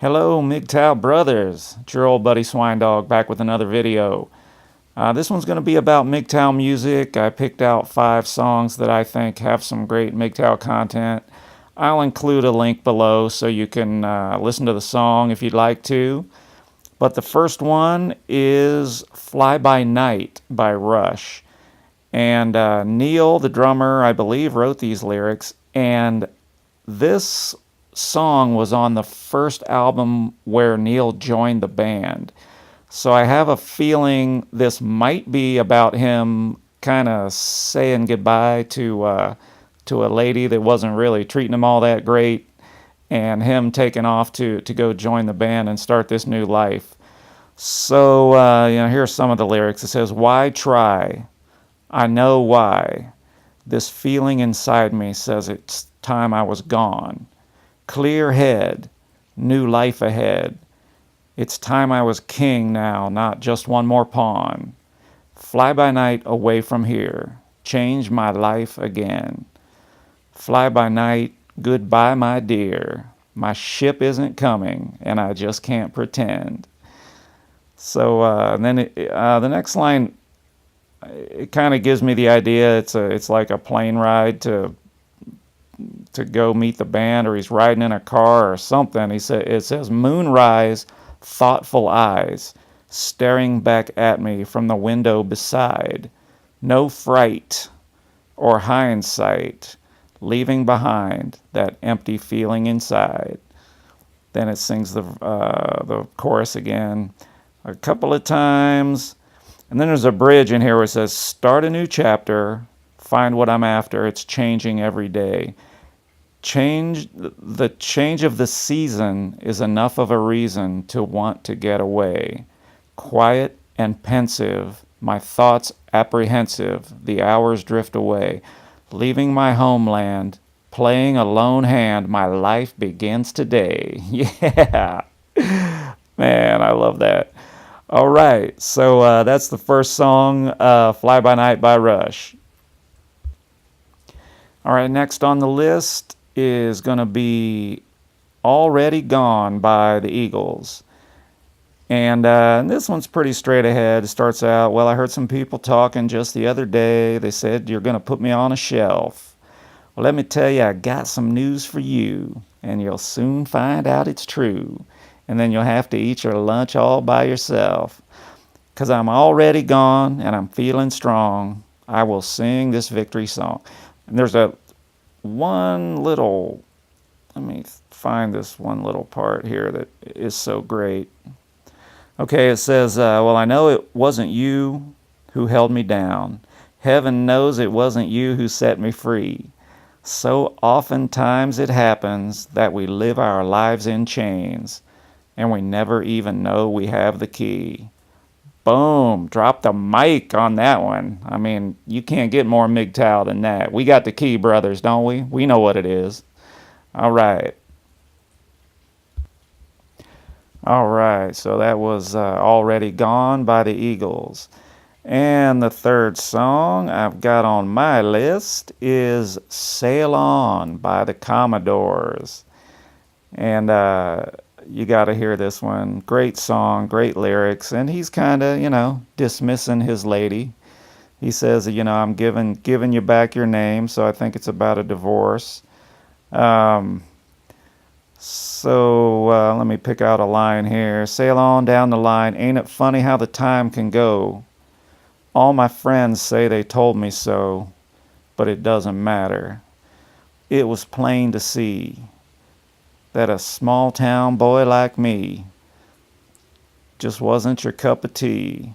Hello, MGTOW brothers. It's your old buddy Swine Dog back with another video. This one's going to be about MGTOW music. I picked out 5 songs that I think have some great MGTOW content. I'll include a link below so you can listen to the song if you'd like to. But the first one is Fly By Night by Rush. And Neil, the drummer, I believe, wrote these lyrics. And this song was on the first album where Neil joined the band. So I have a feeling this might be about him kind of saying goodbye to a lady that wasn't really treating him all that great, and him taking off to go join the band and start this new life. So here's some of the lyrics. It says, "Why try? I know why. This feeling inside me says it's time I was gone. Clear head, new life ahead. It's time I was king now, not just one more pawn. Fly by night away from here, change my life again. Fly by night, goodbye my dear. My ship isn't coming, and I just can't pretend." So the next line, it kind of gives me the idea it's like a plane ride to go meet the band, or he's riding in a car or something. It says, "Moonrise, thoughtful eyes, staring back at me from the window beside. No fright or hindsight, leaving behind that empty feeling inside." Then it sings the chorus again a couple of times. And then there's a bridge in here where it says, "Start a new chapter, find what I'm after, it's changing every day. The change of the season is enough of a reason to want to get away. Quiet and pensive, my thoughts apprehensive, the hours drift away. Leaving my homeland, playing a lone hand, my life begins today." Yeah, man, I love that. All right, so that's the first song, Fly By Night by Rush. All right, next on the list is going to be Already Gone by the Eagles. And this one's pretty straight ahead. It starts out, "Well, I heard some people talking just the other day. They said you're going to put me on a shelf. Well, let me tell you, I got some news for you, and you'll soon find out it's true. And then you'll have to eat your lunch all by yourself. 'Cause I'm already gone, and I'm feeling strong. I will sing this victory song." And there's let me find this one little part here that is so great. Okay, it says, "Well, I know it wasn't you who held me down. Heaven knows it wasn't you who set me free. So oftentimes it happens that we live our lives in chains, and we never even know we have the key." Boom, drop the mic on that one. I mean, you can't get more MGTOW than that. We got the key, brothers, don't we? We know what it is. All right. All right, so that was Already Gone by the Eagles. And the third song I've got on my list is Ceylon by the Commodores. And you got to hear this one. Great song, great lyrics, and he's kind of, dismissing his lady. He says, "I'm giving you back your name," so I think it's about a divorce. Let me pick out a line here. "Sail on down the line, ain't it funny how the time can go? All my friends say they told me so, but it doesn't matter. It was plain to see that a small town boy like me just wasn't your cup of tea.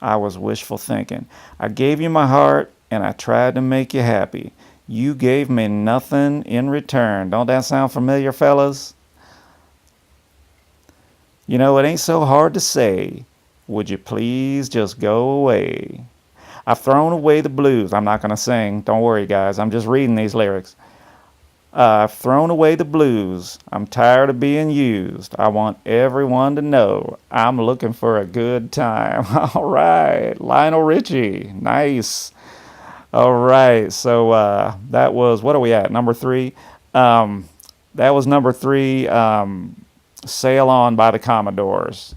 I was wishful thinking. I gave you my heart and I tried to make you happy. You gave me nothing in return." Don't that sound familiar, fellas? "It ain't so hard to say. Would you please just go away? I've thrown away the blues." I'm not going to sing. Don't worry, guys. I'm just reading these lyrics. "I've thrown away the blues. I'm tired of being used. I want everyone to know I'm looking for a good time." All right. Lionel Richie. Nice. All right. So that was, what are we at? Number 3. That was number 3. Ceylon by the Commodores.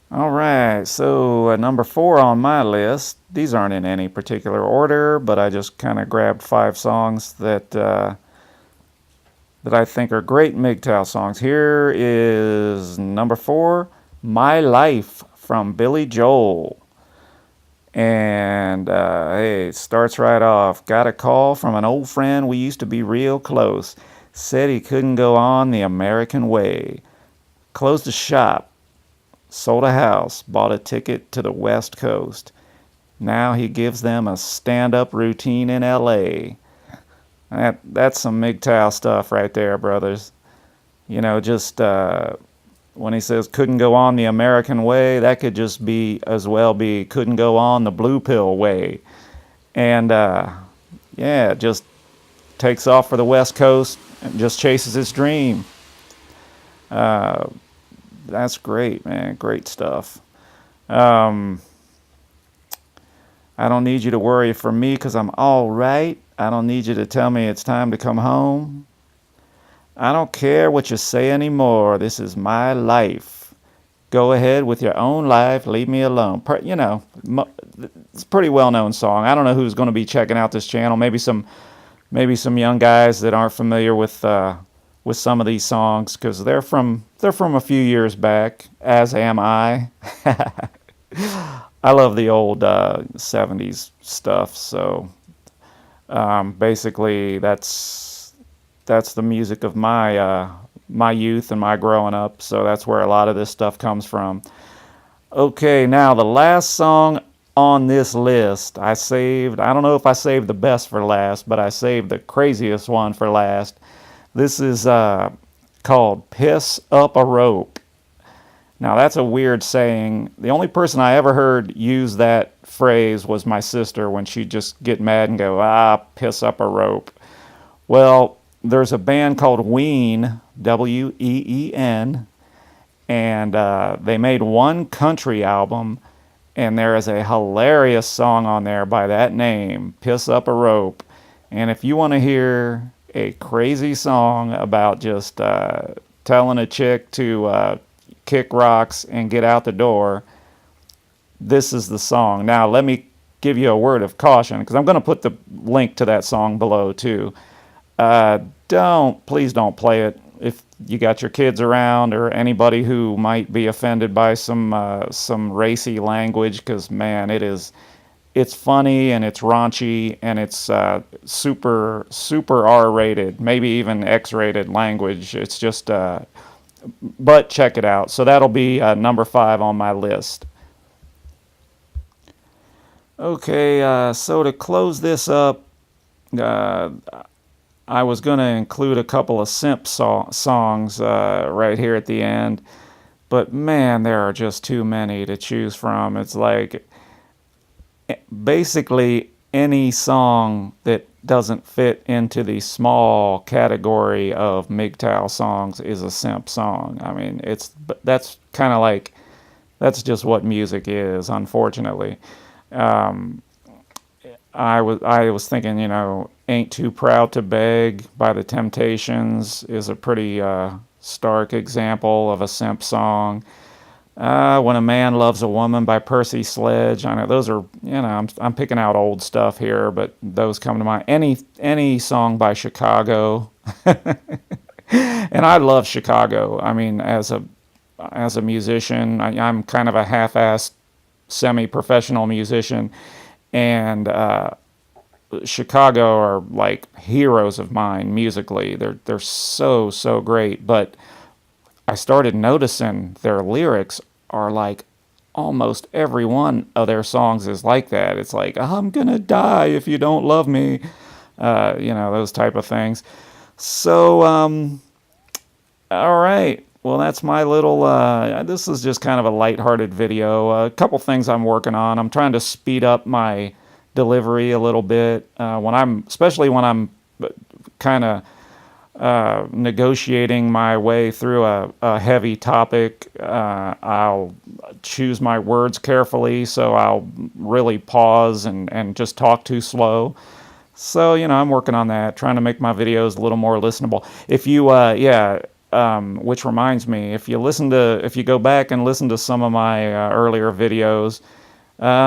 All right, so number 4 on my list. These aren't in any particular order, but I just kind of grabbed 5 songs that I think are great MGTOW songs. Here is number 4, My Life from Billy Joel. And hey, it starts right off. Got a call from an old friend, we used to be real close. Said he couldn't go on the American way. Closed a shop, sold a house, bought a ticket to the West Coast. Now he gives them a stand-up routine in LA. That's some MGTOW stuff right there, brothers. You know, just when he says couldn't go on the American way, that could just be as well be couldn't go on the blue pill way. And yeah, just takes off for the West Coast and just chases his dream. That's great, man. Great stuff. I don't need you to worry for me because I'm all right. I don't need you to tell me it's time to come home. I don't care what you say anymore. This is my life. Go ahead with your own life. Leave me alone. You know, it's a pretty well-known song. I don't know who's going to be checking out this channel. Maybe some young guys that aren't familiar with some of these songs because they're from a few years back. As am I. I love the old 70s stuff. So basically, that's the music of my youth and my growing up. So that's where a lot of this stuff comes from. Okay, now the last song on this list I saved. I don't know if I saved the best for last, but I saved the craziest one for last. This is called Piss Up a Rope. Now that's a weird saying. The only person I ever heard use that phrase was my sister when she'd just get mad and go, piss up a rope. Well, there's a band called Ween, W-E-E-N, and they made one country album, and there is a hilarious song on there by that name, Piss Up a Rope. And if you want to hear a crazy song about just telling a chick to kick rocks and get out the door, this is the song. Now, let me give you a word of caution, because I'm going to put the link to that song below, too. Please don't play it if you got your kids around or anybody who might be offended by some racy language, because, man, it's funny and it's raunchy and it's super R-rated, maybe even X-rated language. It's just, but check it out. So that'll be number 5 on my list. Okay, so to close this up, I was going to include a couple of simp songs right here at the end, but man, there are just too many to choose from. It's like basically any song that doesn't fit into the small category of MGTOW songs is a simp song. I mean, that's kind of like, that's just what music is, unfortunately. I was thinking, you know, Ain't Too Proud to Beg by the Temptations is a pretty stark example of a simp song. When a Man Loves a Woman by Percy Sledge. I know those are, you know, I'm picking out old stuff here, but those come to mind. Any song by Chicago. And I love Chicago. I mean, as a musician, I'm kind of a half-assed semi-professional musician, and Chicago are like heroes of mine musically. They're so great, but I started noticing their lyrics are like almost every one of their songs is like that. It's like, I'm gonna die if you don't love me, you know, those type of things. So all right, well, that's my little this is just kind of a lighthearted video. A couple things I'm working on. I'm trying to speed up my delivery a little bit especially when I'm kind of negotiating my way through a heavy topic. I'll choose my words carefully, so I'll really pause and just talk too slow. So, I'm working on that, trying to make my videos a little more listenable. If you, which reminds me, if you go back and listen to some of my earlier videos,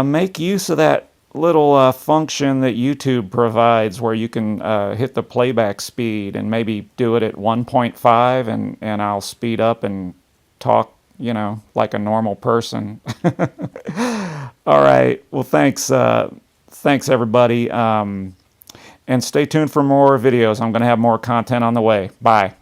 make use of that little function that YouTube provides where you can hit the playback speed and maybe do it at 1.5 and I'll speed up and talk, like a normal person. All right. Well, thanks. Thanks, everybody. And stay tuned for more videos. I'm going to have more content on the way. Bye.